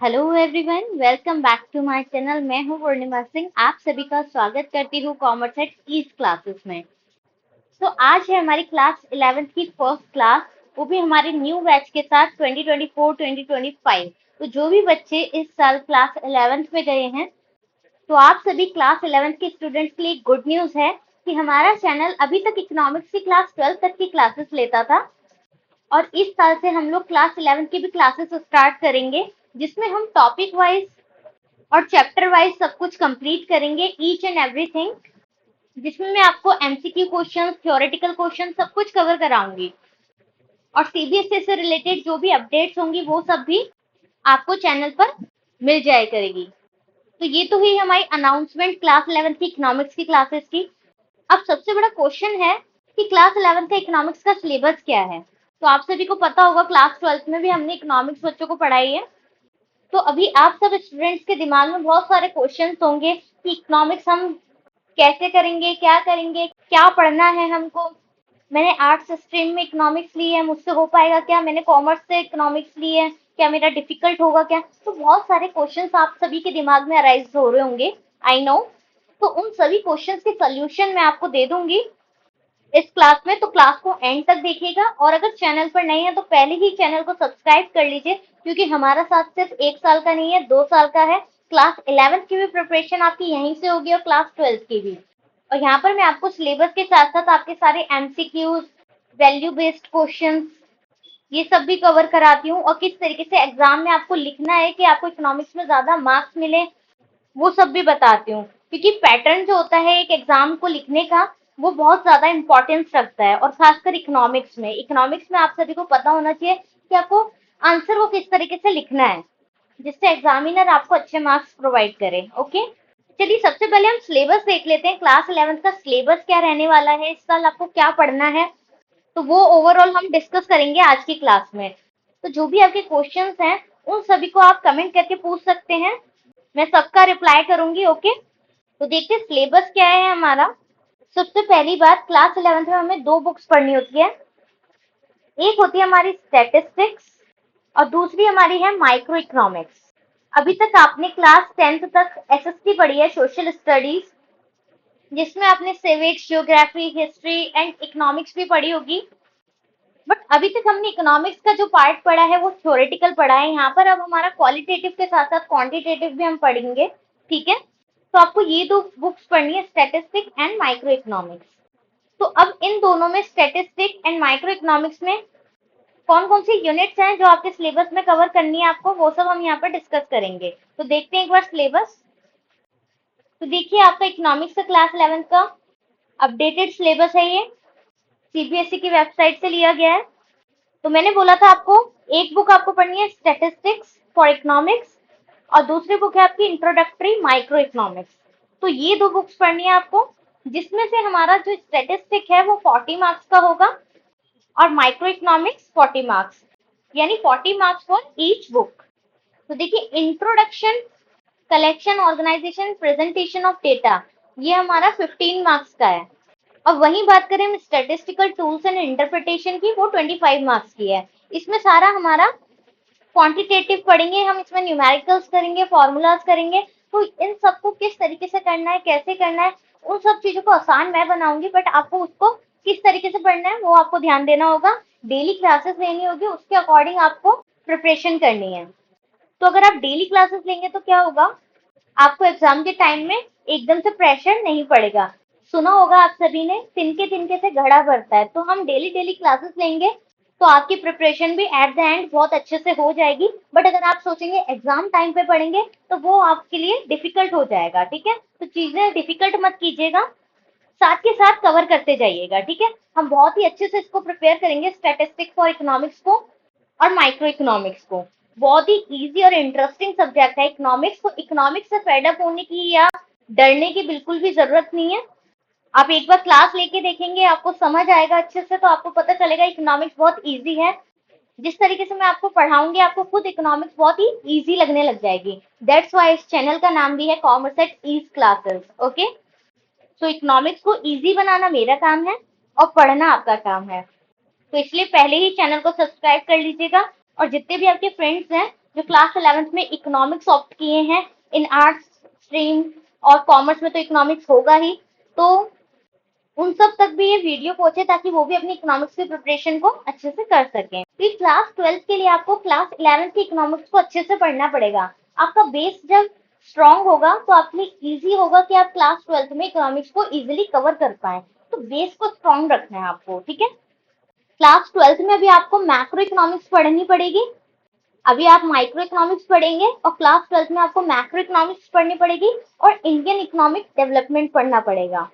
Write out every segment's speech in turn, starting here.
Hello everyone, welcome back to my channel. मैं हूं पूर्णिमा सिंह। आप सभी का स्वागत करती हूं कॉमर्स एट ईज क्लासेस में। तो आज है हमारी क्लास 11th की फर्स्ट क्लास, वो भी हमारे न्यू बैच के साथ 2024-2025। तो जो भी बच्चे इस साल क्लास 11th में गए हैं, तो आप सभी क्लास 11th के स्टूडेंट्स के लिए गुड न्यूज है कि हमारा चैनल अभी तक इकोनॉमिक्स की क्लास 12 तक की क्लासेस लेता था, और इस साल से हम लोग क्लास 11 की भी क्लासेस स्टार्ट करेंगे, जिसमें हम टॉपिक वाइज और चैप्टर वाइज सब कुछ कंप्लीट करेंगे, ईच एंड एवरीथिंग, जिसमें मैं आपको एमसीक्यू क्वेश्चन, थ्योरेटिकल क्वेश्चन सब कुछ कवर कराऊंगी। और सीबीएसई से रिलेटेड जो भी अपडेट्स होंगी वो सब भी आपको चैनल पर मिल जाया करेगी। तो ये तो हुई हमारी अनाउंसमेंट क्लास 11 की इकोनॉमिक्स की क्लासेस की। अब सबसे बड़ा क्वेश्चन है कि क्लास 11 का इकोनॉमिक्स का सिलेबस क्या है। तो आप सभी को पता होगा, क्लास 12th में भी हमने इकोनॉमिक्स बच्चों को पढ़ाई है। तो अभी आप सब स्टूडेंट्स के दिमाग में बहुत सारे क्वेश्चंस होंगे कि इकोनॉमिक्स हम कैसे करेंगे, क्या करेंगे, क्या पढ़ना है हमको। मैंने आर्ट्स स्ट्रीम में इकोनॉमिक्स ली है, मुझसे हो पाएगा क्या? मैंने कॉमर्स से इकोनॉमिक्स ली है, क्या मेरा डिफिकल्ट होगा क्या? तो बहुत सारे क्वेश्चंस आप सभी के दिमाग में अराइज हो रहे होंगे, आई नो। तो उन सभी क्वेश्चंस के सोल्यूशन मैं आपको दे दूंगी इस क्लास में। तो क्लास को एंड तक देखिएगा, और अगर चैनल पर नए हैं तो पहले ही चैनल को सब्सक्राइब कर लीजिए, क्योंकि हमारा साथ सिर्फ 1 साल का नहीं है, 2 साल का है। क्लास 11th की भी प्रिपरेशन आपकी यहीं से होगी और क्लास 12th की भी। और यहाँ पर मैं आपको सिलेबस के साथ साथ आपके सारे एमसीक्यूज, वैल्यू बेस्ड क्वेश्चन, ये सब भी कवर कराती हूँ, और किस तरीके से एग्जाम में आपको लिखना है कि आपको इकोनॉमिक्स में ज्यादा मार्क्स मिले, वो सब भी बताती हूँ। क्योंकि पैटर्न जो होता है एक एग्जाम को लिखने का, वो बहुत ज्यादा इंपॉर्टेंस रखता है, और खासकर इकोनॉमिक्स में आप सभी को पता होना चाहिए कि आपको आंसर को किस तरीके से लिखना है, जिससे एग्जामिनर आपको अच्छे मार्क्स प्रोवाइड करे। ओके, चलिए सबसे पहले हम सिलेबस देख लेते हैं। क्लास 11th का सिलेबस क्या रहने वाला है, इस साल आपको क्या पढ़ना है, तो वो ओवरऑल हम डिस्कस करेंगे आज की क्लास में। तो जो भी आपके क्वेश्चंस हैं, उन सभी को आप कमेंट करके पूछ सकते हैं, मैं सबका रिप्लाई करूंगी। ओके, तो देखते हैं सिलेबस क्या है हमारा। सबसे पहली बात, क्लास 11th में हमें 2 बुक्स पढ़नी होती है। एक होती है हमारी स्टैटिस्टिक्स, और दूसरी हमारी है माइक्रो इकोनॉमिक्स। अभी तक आपने क्लास 10th तक एसएसटी पढ़ी है, सोशल स्टडीज, जिसमें आपने civics, geography, history and economics भी पढ़ी होगी। बट अभी तक हमने इकोनॉमिक्स का जो पार्ट पढ़ा है वो थ्योरेटिकल पढ़ा है। यहाँ पर अब हमारा क्वालिटेटिव के साथ साथ क्वांटिटेटिव भी हम पढ़ेंगे, ठीक है। तो आपको ये 2 बुक्स पढ़नी है, स्टैटिस्टिक एंड माइक्रो इकोनॉमिक्स। तो अब इन दोनों में, स्टैटिस्टिक एंड माइक्रो इकोनॉमिक्स में, कौन कौन सी यूनिट्स हैं जो आपके सिलेबस में कवर करनी है आपको, वो सब हम यहाँ पर डिस्कस करेंगे। तो देखते हैं एक बार सिलेबस। तो देखिए, आपका इकोनॉमिक्स का क्लास 11th का अपडेटेड सिलेबस है, ये सीबीएसई की वेबसाइट से लिया गया है। तो मैंने बोला था आपको, एक बुक आपको पढ़नी है स्टैटिस्टिक्स फॉर इकोनॉमिक्स, और दूसरी बुक है आपकी इंट्रोडक्टरी माइक्रो इकोनॉमिक्स। तो ये 2 बुक्स पढ़नी है आपको, जिसमें से हमारा जो स्टैटिस्टिक है वो 40 मार्क्स का होगा, और माइक्रो इकोनॉमिक्स 40 मार्क्स, यानी 40 मार्क्स फॉर ईच बुक। तो देखिए, introduction, collection, organization, presentation of data, ये हमारा 15 मार्क्स का है। अब वही बात करें हम स्टैटिस्टिकल टूल्स एंड इंटरप्रिटेशन की, वो 25 मार्क्स की है। इसमें सारा हमारा क्वांटिटेटिव पढ़ेंगे हम, इसमें न्यूमेरिकल्स करेंगे, फॉर्मूलाज करेंगे। तो इन सबको किस तरीके से करना है, कैसे करना है, उन सब चीजों को आसान मैं बनाऊंगी, बट आपको उसको किस तरीके से पढ़ना है वो आपको ध्यान देना होगा। डेली क्लासेस लेनी होगी, उसके अकॉर्डिंग आपको प्रिपरेशन करनी है। तो अगर आप डेली क्लासेस लेंगे तो क्या होगा, आपको एग्जाम के टाइम में एकदम से प्रेशर नहीं पड़ेगा। सुना होगा आप सभी ने, तिनके तिनके से घड़ा भरता है। तो हम डेली डेली क्लासेस लेंगे तो आपकी प्रिपरेशन भी एट द एंड बहुत अच्छे से हो जाएगी। बट अगर आप सोचेंगे एग्जाम टाइम पे पढ़ेंगे तो वो आपके लिए डिफिकल्ट हो जाएगा, ठीक है। तो चीजें डिफिकल्ट मत कीजिएगा, साथ के साथ कवर करते जाइएगा, ठीक है। हम बहुत ही अच्छे से इसको प्रिपेयर करेंगे, स्टैटिस्टिक्स फॉर इकोनॉमिक्स को और माइक्रो इकोनॉमिक्स को। बहुत ही इजी और इंटरेस्टिंग सब्जेक्ट है इकोनॉमिक्स। तो इकोनॉमिक्स से फेड अप होने की या डरने की बिल्कुल भी जरूरत नहीं है। आप एक बार क्लास लेके देखेंगे, आपको समझ आएगा अच्छे से, तो आपको पता चलेगा इकोनॉमिक्स बहुत इजी है। जिस तरीके से मैं आपको पढ़ाऊंगी, आपको खुद इकोनॉमिक्स बहुत ही इजी लगने लग जाएगी। दैट्स व्हाई इस चैनल का नाम भी है commerce at ease classes. Okay, तो इकोनॉमिक्स को इजी बनाना मेरा काम है और पढ़ना आपका काम है। तो इसलिए पहले ही चैनल को सब्सक्राइब कर लीजिएगा, और जितने भी आपके फ्रेंड्स हैं जो क्लास 11th में इकोनॉमिक्स ऑप्ट किए हैं इन आर्ट्स स्ट्रीम और कॉमर्स में तो इकोनॉमिक्स होगा ही, तो उन सब तक भी ये वीडियो पहुंचे ताकि वो भी अपनी इकोनॉमिक्स की प्रिपरेशन को अच्छे से कर सकें। फिर क्लास 12th के लिए आपको क्लास 11th की इकोनॉमिक्स को अच्छे से पढ़ना पड़ेगा। आपका बेस जब स्ट्रांग होगा तो आपके लिए इजी होगा कि आप क्लास 12th में इकोनॉमिक्स को इजीली कवर कर पाए। तो बेस को स्ट्रांग रखना है आपको, ठीक है। क्लास 12th में अभी आपको मैक्रो इकोनॉमिक्स पढ़नी पड़ेगी, अभी आप माइक्रो इकोनॉमिक्स पढ़ेंगे और क्लास 12th में आपको मैक्रो इकोनॉमिक्स पढ़नी पड़ेगी और इंडियन इकोनॉमिक डेवलपमेंट पढ़ना पड़ेगा।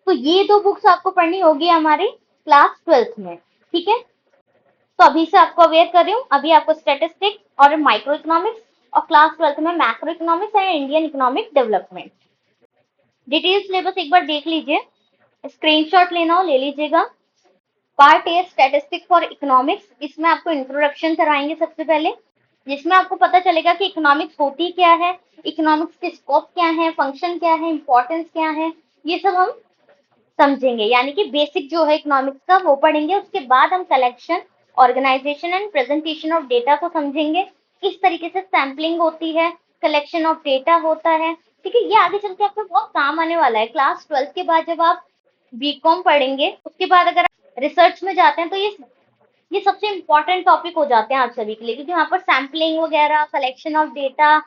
तो ये दो बुक्स आपको पढ़नी होगी हमारी क्लास 12th में, ठीक है। तो अभी से आपको अवेयर कर रही हूँ, अभी आपको स्टैटिस्टिक्स और माइक्रो इकोनॉमिक्स और क्लास 12th में macro economics and Indian economic development. Detail syllabus एक बार देख लीजिए, स्क्रीनशॉट लेना हो ले लीजिएगा। Part A statistics for economics, इसमें आपको इंट्रोडक्शन कराएंगे सबसे पहले, जिसमें आपको पता चलेगा कि इकोनॉमिक्स होती क्या है, इकोनॉमिक्स के स्कोप क्या है, फंक्शन क्या है, इंपॉर्टेंस क्या है, ये सब हम समझेंगे। यानी कि बेसिक जो है इकोनॉमिक्स का वो पढ़ेंगे। उसके बाद हम collection, organization and presentation of data को समझेंगे, किस तरीके से सैम्पलिंग होती है, कलेक्शन ऑफ डेटा होता है, ठीक है। ये आगे चल के आपको बहुत काम आने वाला है। क्लास 12th के बाद जब आप बीकॉम पढ़ेंगे, उसके बाद अगर आप रिसर्च में जाते हैं तो ये सबसे इंपॉर्टेंट टॉपिक हो जाते हैं आप सभी के लिए, क्योंकि वहाँ पर सैम्पलिंग वगैरह, कलेक्शन ऑफ डेटा,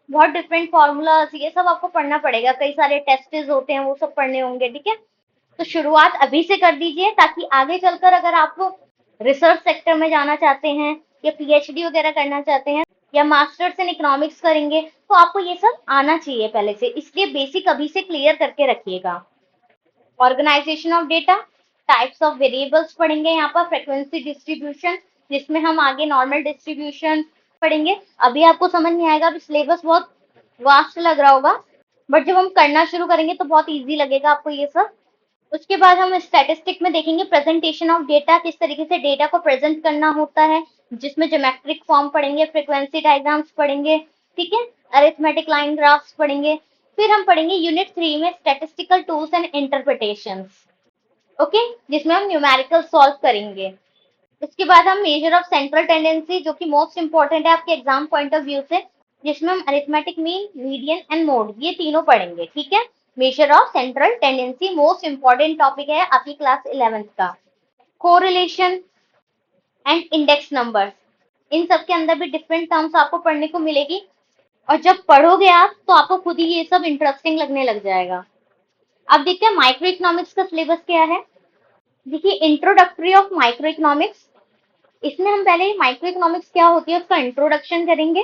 बहुत डिफरेंट फॉर्मूलाज, ये सब आपको पढ़ना पड़ेगा। कई सारे टेस्टेस होते हैं, वो सब पढ़ने होंगे, ठीक है। तो शुरुआत अभी से कर दीजिए ताकि आगे चलकर अगर आप रिसर्च सेक्टर में जाना चाहते हैं या पीएचडी वगैरह करना चाहते हैं या मास्टर्स इन इकोनॉमिक्स करेंगे तो आपको ये सब आना चाहिए पहले से, इसलिए बेसिक अभी से क्लियर करके रखिएगा। Organization of data, types of variables पढ़ेंगे यहाँ पर, फ्रीक्वेंसी डिस्ट्रीब्यूशन, जिसमें हम आगे नॉर्मल डिस्ट्रीब्यूशन पढ़ेंगे। अभी आपको समझ नहीं आएगा, अभी सिलेबस बहुत वास्ट लग रहा होगा, बट जब हम करना शुरू करेंगे तो बहुत इजी लगेगा आपको ये सब। उसके बाद हम स्टैटिस्टिक में देखेंगे प्रेजेंटेशन ऑफ डेटा, किस तरीके से डेटा को प्रेजेंट करना होता है, जिसमें ज्योमेट्रिक फॉर्म पढ़ेंगे, फ्रीक्वेंसी डायग्राम्स पढ़ेंगे, ठीक है, अरिथमेटिक लाइन ग्राफ्स पढ़ेंगे। फिर हम पढ़ेंगे यूनिट 3 में statistical tools and interpretations, okay, जिसमें हम न्यूमेरिकल सॉल्व करेंगे। उसके बाद हम मेजर ऑफ सेंट्रल टेंडेंसी, जो कि मोस्ट इंपॉर्टेंट है आपके एग्जाम पॉइंट ऑफ व्यू से, जिसमें हम arithmetic mean, median and mode, ये तीनों पढ़ेंगे, ठीक है। Measure of central tendency most important topic है आपकी क्लास 11th का। कोरिलेशन एंड इंडेक्स नंबर्स, इन सब के अंदर भी डिफरेंट टर्म्स आपको पढ़ने को मिलेगी, और जब पढ़ोगे आप तो आपको खुद ही ये सब इंटरेस्टिंग लगने लग जाएगा। अब देखते हैं माइक्रो इकोनॉमिक्स का सिलेबस क्या है। देखिए, इंट्रोडक्टरी ऑफ माइक्रो इकोनॉमिक्स, इसमें हम पहले माइक्रो इकोनॉमिक्स क्या होती है उसका इंट्रोडक्शन करेंगे।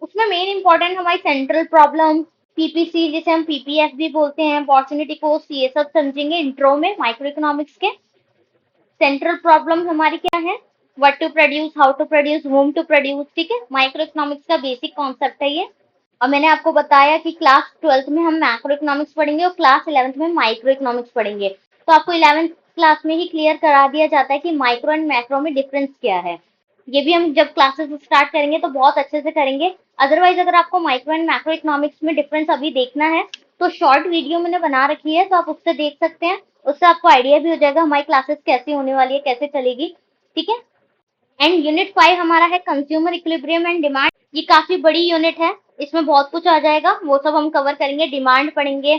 उसमें मेन इंपॉर्टेंट हमारी सेंट्रल प्रॉब्लम, पीपीसी जिसे हम पीपीएफ भी बोलते हैं, अपॉर्चुनिटी कॉस्ट, ये सब समझेंगे इंट्रो में माइक्रो इकोनॉमिक्स के। सेंट्रल प्रॉब्लम हमारी क्या है, what to produce, how to produce, whom to produce, ठीक है। माइक्रो इकोनॉमिक्स का बेसिक कॉन्सेप्ट है ये। और मैंने आपको बताया कि क्लास 12th में हम मैक्रो इकोनॉमिक्स पढ़ेंगे और क्लास 11th में माइक्रो इकोनॉमिक्स पढ़ेंगे। तो आपको 11th क्लास में ही क्लियर करा दिया जाता है कि माइक्रो एंड मैक्रो में डिफरेंस क्या है। ये भी हम जब क्लासेस स्टार्ट करेंगे तो बहुत अच्छे से करेंगे। अदरवाइज अगर आपको माइक्रो एंड मैक्रो इकोनॉमिक्स में डिफरेंस अभी देखना है तो शॉर्ट वीडियो मैंने बना रखी है, तो आप उससे देख सकते हैं। उससे आपको आइडिया भी हो जाएगा हमारी क्लासेस कैसी होने वाली है, कैसे चलेगी, ठीक है। एंड यूनिट 5 हमारा है कंज्यूमर इक्विलिब्रियम एंड डिमांड। ये काफी बड़ी यूनिट है, इसमें बहुत कुछ आ जाएगा, वो सब हम कवर करेंगे। डिमांड पढ़ेंगे,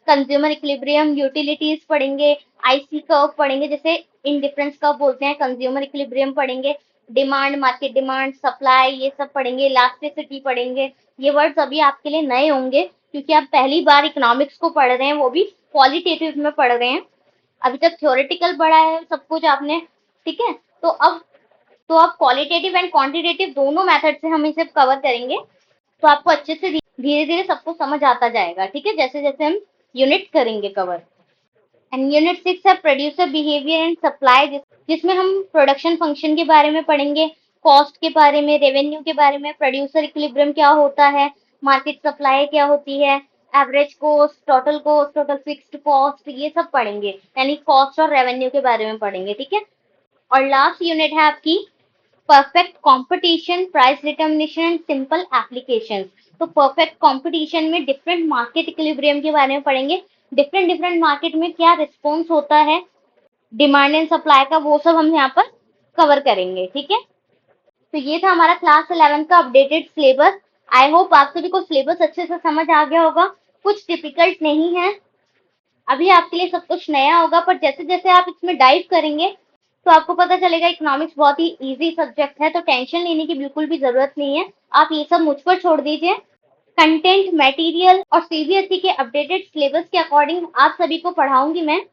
कंज्यूमर इक्विलिब्रियम, यूटिलिटीज पढ़ेंगे, आईसी कर्व पढ़ेंगे, जैसे इंडिफरेंस कर्व बोलते हैं, कंज्यूमर इक्विलिब्रियम पढ़ेंगे, डिमांड, मार्केट डिमांड, सप्लाई, ये सब पढ़ेंगे, इलास्टिसिटी पढ़ेंगे। ये वर्ड्स अभी आपके लिए नए होंगे क्योंकि आप पहली बार इकोनॉमिक्स को पढ़ रहे हैं, वो भी क्वालिटेटिव में पढ़ रहे हैं। अभी तक थ्योरेटिकल पढ़ा है सब कुछ आपने, ठीक है। तो अब क्वालिटेटिव एंड क्वांटिटेटिव दोनों मेथड से हम इसे कवर करेंगे, तो आपको अच्छे से धीरे धीरे सब कुछ समझ आता जाएगा, ठीक है, जैसे जैसे हम यूनिट करेंगे कवर। एंड यूनिट 6 है प्रोड्यूसर बिहेवियर एंड सप्लाई, जिसमें हम प्रोडक्शन फंक्शन के बारे में पढ़ेंगे, कॉस्ट के बारे में, रेवेन्यू के बारे में, प्रोड्यूसर इक्विलिब्रियम क्या होता है, मार्केट सप्लाई क्या होती है, average cost, total fixed cost, ये सब पढ़ेंगे। यानी कॉस्ट और रेवेन्यू के बारे में पढ़ेंगे, ठीक है। और लास्ट यूनिट है आपकी perfect competition, price determination and simple applications. तो परफेक्ट कंपटीशन में डिफरेंट मार्केट इक्विलिब्रियम के बारे में पढ़ेंगे, डिफरेंट मार्केट में क्या रिस्पॉन्स होता है डिमांड एंड सप्लाई का, वो सब हम यहाँ पर कवर करेंगे, ठीक है। तो ये था हमारा क्लास 11 का अपडेटेड सिलेबस। आई होप आप सभी को सिलेबस अच्छे से समझ आ गया होगा, कुछ डिफिकल्ट नहीं है। अभी आपके लिए सब कुछ नया होगा, पर जैसे जैसे आप इसमें डाइव करेंगे तो आपको पता चलेगा इकोनॉमिक्स बहुत ही इजी सब्जेक्ट है, तो टेंशन लेने की बिल्कुल भी जरूरत नहीं है। आप ये सब मुझ पर छोड़ दीजिए। कंटेंट, मटेरियल और सीबीएसई के अपडेटेड सिलेबस के अकॉर्डिंग आप सभी को पढ़ाऊंगी मैं,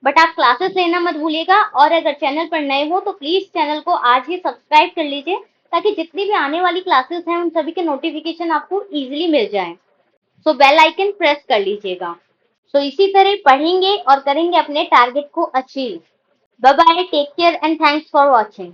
बट आप क्लासेस लेना मत भूलिएगा। और अगर चैनल पर नए हो तो प्लीज चैनल को आज ही सब्सक्राइब कर लीजिए, ताकि जितनी भी आने वाली क्लासेस हैं उन सभी के नोटिफिकेशन आपको इजीली मिल जाए। सो बेल आइकन प्रेस कर लीजिएगा। सो इसी तरह पढ़ेंगे और करेंगे अपने टारगेट को achieve. Bye bye, take care and thanks for watching.